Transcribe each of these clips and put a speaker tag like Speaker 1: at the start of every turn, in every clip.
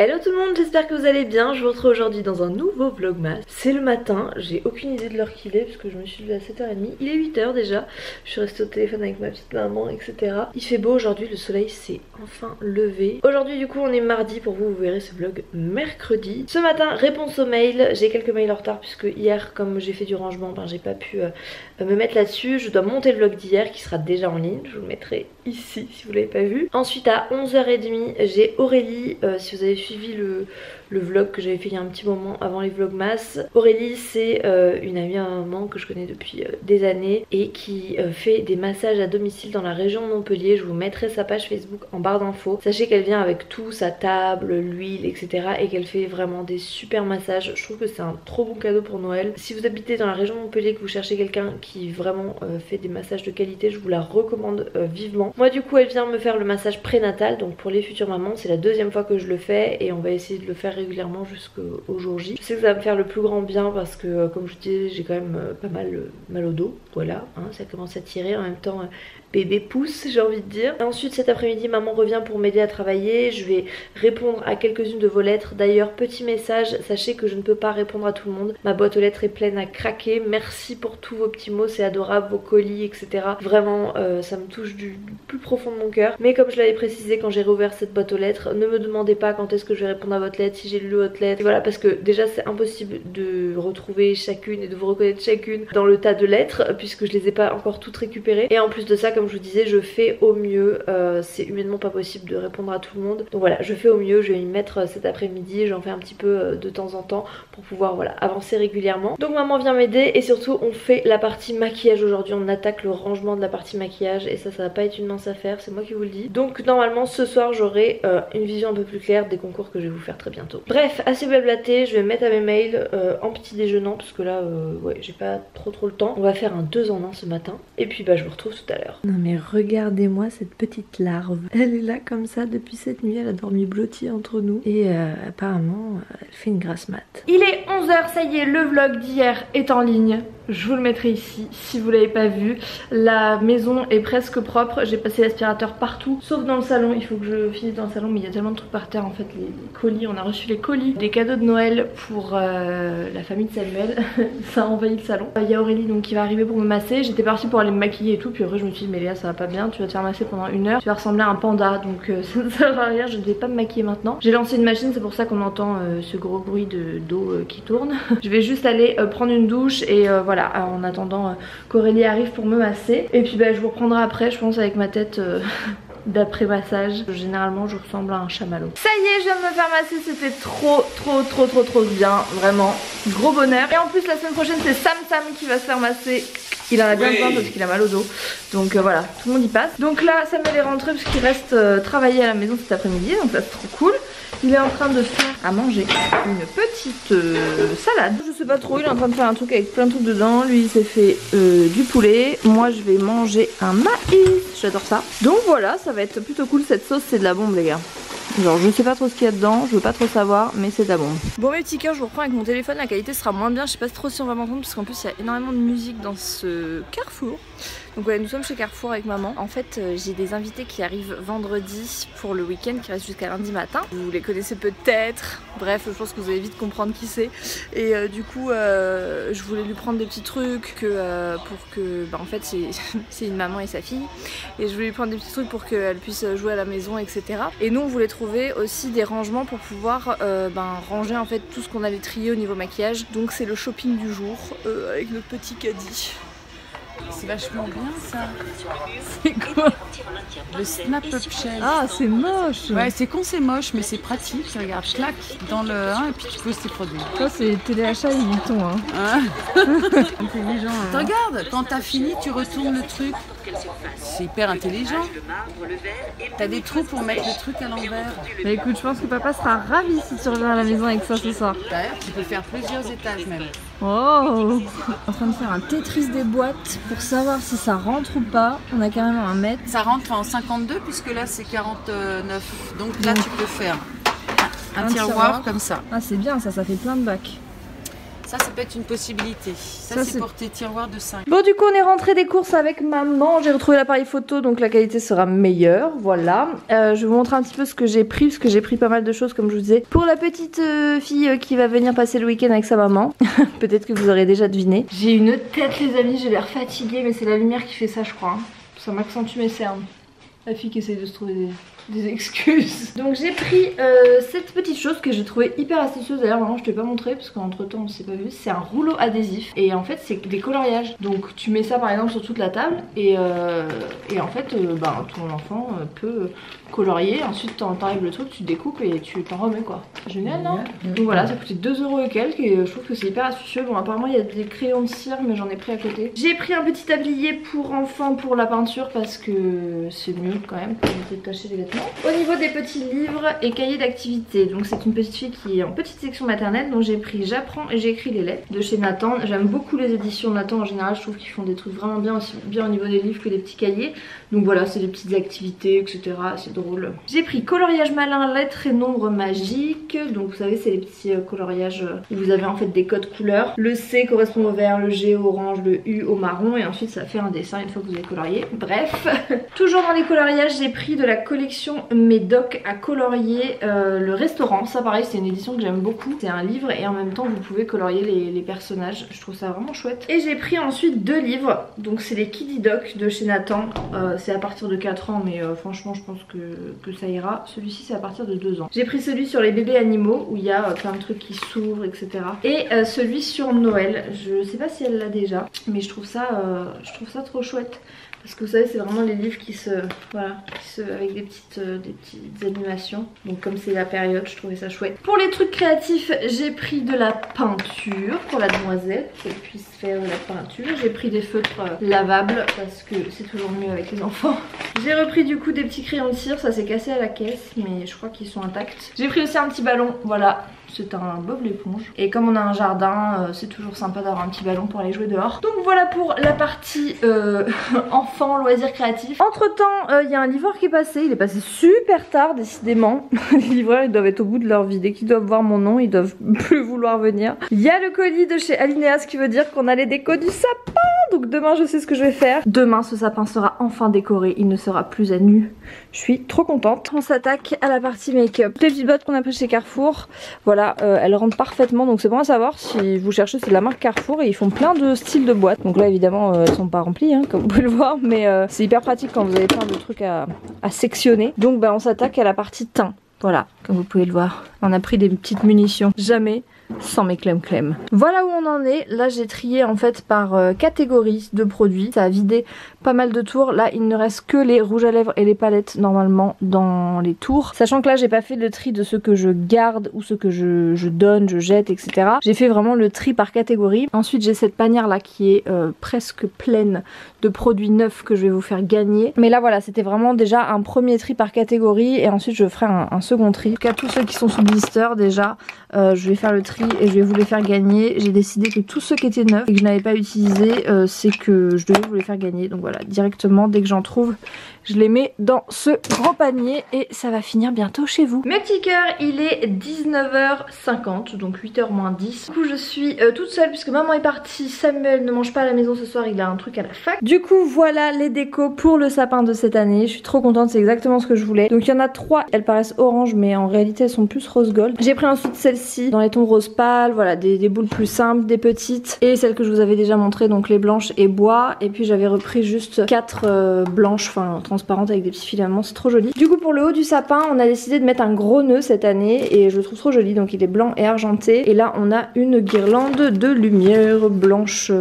Speaker 1: Hello tout le monde, j'espère que vous allez bien. Je vous retrouve aujourd'hui dans un nouveau vlogmas. C'est le matin, j'ai aucune idée de l'heure qu'il est puisque je me suis levée à 7h30. Il est 8h déjà, je suis restée au téléphone avec ma petite maman, etc. Il fait beau aujourd'hui, le soleil s'est enfin levé. Aujourd'hui du coup on est mardi, pour vous, vous verrez ce vlog mercredi. Ce matin, réponse aux mails. J'ai quelques mails en retard puisque hier, comme j'ai fait du rangement, j'ai pas pu me mettre là-dessus. Je dois monter le vlog d'hier qui sera déjà en ligne, je vous le mettrai ici si vous l'avez pas vu. Ensuite à 11h30 j'ai Aurélie, si vous avez suivi le vlog que j'avais fait il y a un petit moment avant les vlogmas. Aurélie c'est une amie à maman que je connais depuis des années et qui fait des massages à domicile dans la région de Montpellier. Je vous mettrai sa page Facebook en barre d'infos. Sachez qu'elle vient avec tout, sa table, l'huile, etc. et qu'elle fait vraiment des super massages. Je trouve que c'est un trop bon cadeau pour Noël. Si vous habitez dans la région de Montpellier, que vous cherchez quelqu'un qui vraiment fait des massages de qualité, je vous la recommande vivement. Moi du coup elle vient me faire le massage prénatal, donc pour les futures mamans c'est la deuxième fois que je le fais et on va essayer de le faire régulièrement jusqu'au jour J. Je sais que ça va me faire le plus grand bien parce que comme je disais j'ai quand même pas mal mal au dos, voilà, hein, ça commence à tirer en même temps. Bébé pousse, j'ai envie de dire. Ensuite cet après-midi maman revient pour m'aider à travailler. Je vais répondre à quelques-unes de vos lettres. D'ailleurs petit message, sachez que je ne peux pas répondre à tout le monde. Ma boîte aux lettres est pleine à craquer. Merci pour tous vos petits mots, c'est adorable, vos colis, etc. Vraiment ça me touche du plus profond de mon cœur. Mais comme je l'avais précisé quand j'ai réouvert cette boîte aux lettres, ne me demandez pas quand est-ce que je vais répondre à votre lettre, si j'ai lu votre lettre. Et voilà, parce que déjà c'est impossible de retrouver chacune et de vous reconnaître chacune dans le tas de lettres puisque je les ai pas encore toutes récupérées. Et en plus de ça, comme je vous disais, je fais au mieux, c'est humainement pas possible de répondre à tout le monde, donc voilà, je fais au mieux. Je vais y mettre cet après-midi, j'en fais un petit peu de temps en temps pour pouvoir voilà avancer régulièrement. Donc maman vient m'aider et surtout on fait la partie maquillage aujourd'hui, on attaque le rangement de la partie maquillage et ça va pas être une mince affaire, c'est moi qui vous le dis. Donc normalement ce soir j'aurai une vision un peu plus claire des concours que je vais vous faire très bientôt. Bref, assez blablaté, je vais mettre à mes mails en petit déjeunant parce que là ouais j'ai pas trop le temps. On va faire un 2 en 1 ce matin et puis je vous retrouve tout à l'heure. Non mais regardez-moi cette petite larve, elle est là comme ça depuis cette nuit, elle a dormi blottie entre nous et apparemment elle fait une grasse mat. Il est 11h, ça y est, le vlog d'hier est en ligne. Je vous le mettrai ici si vous l'avez pas vu. La maison est presque propre, j'ai passé l'aspirateur partout sauf dans le salon. Il faut que je finisse dans le salon mais il y a tellement de trucs par terre en fait. Les colis, on a reçu les colis des cadeaux de Noël pour la famille de Samuel. Ça a envahi le salon. Il y a Aurélie donc qui va arriver pour me masser. J'étais partie pour aller me maquiller et tout, puis après je me suis dit mais Léa ça va pas bien, tu vas te faire masser pendant 1 heure, tu vas ressembler à un panda donc ça ne sert à rien, je ne vais pas me maquiller maintenant. J'ai lancé une machine, c'est pour ça qu'on entend ce gros bruit d'eau qui tourne. Je vais juste aller prendre une douche et voilà, en attendant qu'Aurélie arrive pour me masser. Et puis je vous reprendrai après, je pense, avec ma tête d'après massage. Généralement je ressemble à un chamallow. Ça y est, je viens de me faire masser, c'était trop bien, vraiment gros bonheur. Et en plus la semaine prochaine c'est Sam qui va se faire masser. Il en a bien besoin parce qu'il a mal au dos. Donc voilà, tout le monde y passe. Donc là Samuel est rentré parce qu'il reste travailler à la maison cet après-midi, donc ça c'est trop cool. Il est en train de faire à manger une petite salade. Je sais pas trop, il est en train de faire un truc avec plein de trucs dedans. Lui il s'est fait du poulet. Moi je vais manger un maïs. J'adore ça. Donc voilà, ça va être plutôt cool. Cette sauce c'est de la bombe les gars. Genre je sais pas trop ce qu'il y a dedans, je veux pas trop savoir, mais c'est de la bombe. Bon mes petits cœurs, je vous reprends avec mon téléphone, la qualité sera moins bien, je sais pas trop si on va m'entendre parce qu'en plus il y a énormément de musique dans ce Carrefour. Donc ouais, nous sommes chez Carrefour avec maman. En fait j'ai des invités qui arrivent vendredi pour le week-end qui reste jusqu'à lundi matin. Vous les connaissez peut-être, bref je pense que vous allez vite comprendre qui c'est. Et du coup je voulais lui prendre des petits trucs pour que en fait c'est une maman et sa fille. Et je voulais lui prendre des petits trucs pour qu'elle puisse jouer à la maison, etc. Et nous on voulait trouver aussi des rangements pour pouvoir ranger en fait tout ce qu'on allait trier au niveau maquillage. Donc c'est le shopping du jour avec notre petit caddie.
Speaker 2: C'est vachement bien ça. C'est quoi? Le snap up shell.
Speaker 1: Ah c'est moche.
Speaker 2: Ouais c'est con, c'est moche mais c'est pratique. Regarde, clac dans le 1 et puis tu poses tes produits.
Speaker 1: Ça c'est téléachat Louis Vuitton hein. Intelligent hein.
Speaker 2: Regarde, quand t'as fini tu retournes le truc. C'est hyper intelligent. T'as des trous pour mettre le truc à l'envers.
Speaker 1: Bah écoute, je pense que papa sera ravi si tu reviens à la maison avec ça ce soir.
Speaker 2: D'ailleurs tu peux faire plusieurs étages même.
Speaker 1: Oh, en train de faire un Tetris des boîtes pour savoir si ça rentre ou pas. On a carrément un mètre.
Speaker 2: Ça rentre en 52 puisque là c'est 49. Donc là tu peux faire un tiroir comme ça.
Speaker 1: Ah c'est bien ça, ça fait plein de bacs.
Speaker 2: Ça peut être une possibilité. Ça c'est pour tes tiroirs de 5.
Speaker 1: Bon, du coup, on est rentré des courses avec maman. J'ai retrouvé l'appareil photo, donc la qualité sera meilleure. Voilà. Je vais vous montrer un petit peu ce que j'ai pris, parce que j'ai pris pas mal de choses, comme je vous disais. Pour la petite fille qui va venir passer le week-end avec sa maman. Peut-être que vous aurez déjà deviné. J'ai une tête, les amis. J'ai l'air fatiguée, mais c'est la lumière qui fait ça, je crois. Ça m'accentue mes cernes. La fille qui essaie de se trouver des excuses. Donc j'ai pris cette petite chose que j'ai trouvé hyper astucieuse. D'ailleurs maman je te l'ai pas montré parce qu'entre temps on s'est pas vu. C'est un rouleau adhésif et en fait c'est des coloriages. Donc tu mets ça par exemple sur toute la table et en fait ton enfant peut colorier. Ensuite t'enlèves le truc, tu découpes et tu t'en remets quoi. Génial non? Donc voilà, ça coûtait 2 € et quelques et je trouve que c'est hyper astucieux. Bon apparemment il y a des crayons de cire mais j'en ai pris à côté. J'ai pris un petit tablier pour enfants pour la peinture parce que c'est mieux quand même pour éviter de cacher les vêtements. Au niveau des petits livres et cahiers d'activité, donc c'est une petite fille qui est en petite section maternelle, donc j'ai pris J'apprends et j'écris les lettres de chez Nathan. J'aime beaucoup les éditions de Nathan en général, je trouve qu'ils font des trucs vraiment bien, aussi bien au niveau des livres que des petits cahiers. Donc voilà, c'est des petites activités etc, c'est drôle. J'ai pris Coloriage malin, lettres et nombres magiques, donc vous savez c'est les petits coloriages où vous avez en fait des codes couleurs. Le C correspond au vert, le G au orange, le U au marron et ensuite ça fait un dessin une fois que vous avez colorié. Bref, toujours dans les coloriages j'ai pris de la collection Médoc à colorier le restaurant. Ça pareil c'est une édition que j'aime beaucoup. C'est un livre et en même temps vous pouvez colorier les personnages. Je trouve ça vraiment chouette. Et j'ai pris ensuite 2 livres. Donc c'est les Kiddy Doc de chez Nathan. C'est à partir de 4 ans mais franchement je pense que ça ira. Celui-ci c'est à partir de 2 ans. J'ai pris celui sur les bébés animaux où il y a plein de trucs qui s'ouvrent etc. Et celui sur Noël. Je sais pas si elle l'a déjà mais je trouve ça trop chouette. Parce que vous savez c'est vraiment les livres qui se avec des petites animations. Donc comme c'est la période je trouvais ça chouette. Pour les trucs créatifs j'ai pris de la peinture pour la demoiselle pour qu'elle puisse faire de la peinture. J'ai pris des feutres lavables parce que c'est toujours mieux avec les enfants. J'ai repris du coup des petits crayons de cire, ça s'est cassé à la caisse mais je crois qu'ils sont intacts. J'ai pris aussi un petit ballon, voilà. C'est un Bob l'éponge. Et comme on a un jardin, c'est toujours sympa d'avoir un petit ballon pour aller jouer dehors. Donc voilà pour la partie enfant, loisirs créatifs. Entre temps, il y a un livreur qui est passé. Il est passé super tard, décidément. Les livreurs, ils doivent être au bout de leur vie. Dès qu'ils doivent voir mon nom, ils doivent plus vouloir venir. Il y a le colis de chez Alinéa, ce qui veut dire qu'on a les décos du sapin. Donc demain, je sais ce que je vais faire. Demain, ce sapin sera enfin décoré. Il ne sera plus à nu. Je suis trop contente. On s'attaque à la partie make-up. Les petites bottes qu'on a pris chez Carrefour. Voilà. Elles rentrent parfaitement donc c'est bon à savoir si vous cherchez. C'est de la marque Carrefour et ils font plein de styles de boîtes. Donc là évidemment elles sont pas remplies hein, comme vous pouvez le voir mais c'est hyper pratique quand vous avez plein de trucs à sectionner. Donc on s'attaque à la partie teint. Voilà, comme vous pouvez le voir. On a pris des petites munitions. Jamais sans mes clem. Voilà où on en est. Là j'ai trié en fait par catégorie de produits. Ça a vidé pas mal de tours. Là il ne reste que les rouges à lèvres et les palettes normalement dans les tours. Sachant que là j'ai pas fait le tri de ce que je garde ou ce que je donne, je jette etc. J'ai fait vraiment le tri par catégorie. Ensuite j'ai cette panière là qui est presque pleine de produits neufs que je vais vous faire gagner. Mais là voilà c'était vraiment déjà un premier tri par catégorie et ensuite je ferai un second tri. En tout cas tous ceux qui sont sous blister déjà je vais faire le tri et je vais vous les faire gagner. J'ai décidé que tous ceux qui étaient neufs et que je n'avais pas utilisé c'est que je devais vous les faire gagner. Donc voilà, directement dès que j'en trouve je les mets dans ce gros panier et ça va finir bientôt chez vous. Mes petits cœurs, il est 19h50 donc 8h moins 10. Du coup je suis toute seule puisque maman est partie. Samuel ne mange pas à la maison ce soir, il a un truc à la fac. Du coup voilà les décos pour le sapin de cette année. Je suis trop contente, c'est exactement ce que je voulais. Donc il y en a 3, elles paraissent orange mais en réalité elles sont plus rose gold. J'ai pris ensuite celle-ci dans les tons rose pâle, voilà des boules plus simples, des petites et celles que je vous avais déjà montré donc les blanches et bois. Et puis j'avais repris juste 4 blanches, enfin transparentes avec des petits filaments, c'est trop joli. Du coup pour le haut du sapin on a décidé de mettre un gros nœud cette année et je le trouve trop joli, donc il est blanc et argenté. Et là on a une guirlande de lumière blanche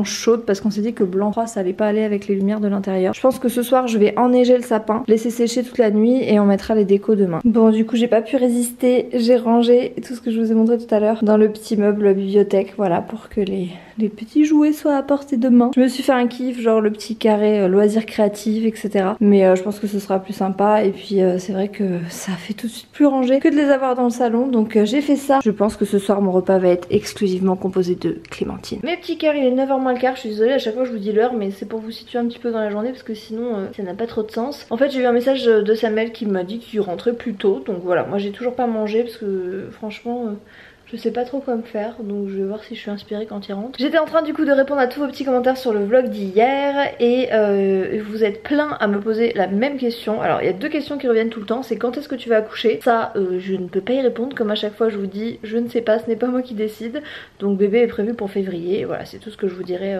Speaker 1: chaude parce qu'on s'est dit que blanc froid ça allait pas aller avec les lumières de l'intérieur. Je pense que ce soir je vais enneiger le sapin, laisser sécher toute la nuit et on mettra les décos demain. Bon du coup j'ai pas pu résister, j'ai rangé tout ce que je vous ai montré tout à l'heure dans le petit meuble bibliothèque, voilà, pour que les petits jouets soient à portée de main. Je me suis fait un kiff, genre le petit carré loisirs créatifs etc. Mais je pense que ce sera plus sympa et puis c'est vrai que ça fait tout de suite plus rangé que de les avoir dans le salon. Donc j'ai fait ça. Je pense que ce soir mon repas va être exclusivement composé de clémentine. Mes petits cœurs, il est 9h moins le quart. Je suis désolée à chaque fois je vous dis l'heure mais c'est pour vous situer un petit peu dans la journée parce que sinon ça n'a pas trop de sens. En fait j'ai eu un message de Samuel qui m'a dit qu'il rentrait plus tôt. Donc voilà, moi j'ai toujours pas mangé parce que franchement Je sais pas trop quoi me faire, donc je vais voir si je suis inspirée quand il rentre. J'étais en train du coup de répondre à tous vos petits commentaires sur le vlog d'hier et vous êtes plein à me poser la même question. Alors il y a deux questions qui reviennent tout le temps, c'est quand est-ce que tu vas accoucher? Ça je ne peux pas y répondre, comme à chaque fois je vous dis je ne sais pas, ce n'est pas moi qui décide. Donc bébé est prévu pour février, voilà c'est tout ce que je vous dirai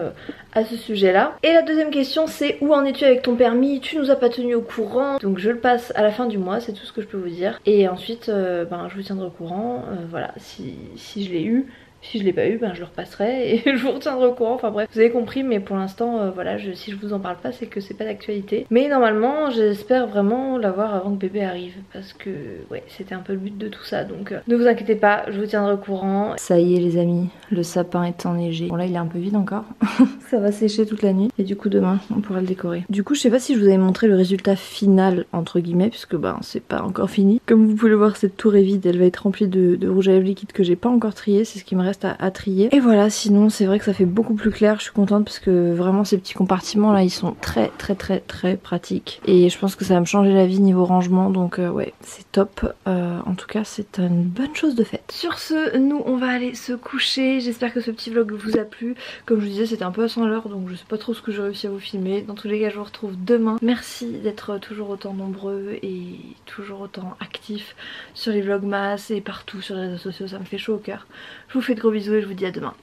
Speaker 1: à ce sujet là. Et la deuxième question c'est où en es-tu avec ton permis? Tu nous as pas tenu au courant, donc je le passe à la fin du mois, c'est tout ce que je peux vous dire. Et ensuite je vous tiendrai au courant, voilà si je l'ai eu. Si je l'ai pas eu, ben je le repasserai et je vous retiendrai au courant. Enfin bref, vous avez compris, mais pour l'instant, voilà, si je vous en parle pas, c'est que c'est pas d'actualité. Mais normalement, j'espère vraiment l'avoir avant que bébé arrive, parce que ouais, c'était un peu le but de tout ça. Donc ne vous inquiétez pas, je vous tiendrai au courant. Ça y est les amis, le sapin est enneigé. Bon là, il est un peu vide encore. Ça va sécher toute la nuit et du coup demain, on pourra le décorer. Du coup, je sais pas si je vous avais montré le résultat final entre guillemets, puisque ben c'est pas encore fini. Comme vous pouvez le voir, cette tour est vide, elle va être remplie de rouge à lèvres liquide que j'ai pas encore trié, c'est ce qui me reste à trier. Et voilà, sinon c'est vrai que ça fait beaucoup plus clair, je suis contente parce que vraiment ces petits compartiments là ils sont très pratiques et je pense que ça va me changer la vie niveau rangement, donc ouais c'est top. En tout cas c'est une bonne chose de faite. Sur ce, nous on va aller se coucher. J'espère que ce petit vlog vous a plu. Comme je vous disais, c'était un peu à 100 à l'heure, donc je sais pas trop ce que j'ai réussi à vous filmer. Dans tous les cas je vous retrouve demain. Merci d'être toujours autant nombreux et toujours autant actifs sur les vlogmas et partout sur les réseaux sociaux, ça me fait chaud au cœur. Je vous fais de gros bisous et je vous dis à demain.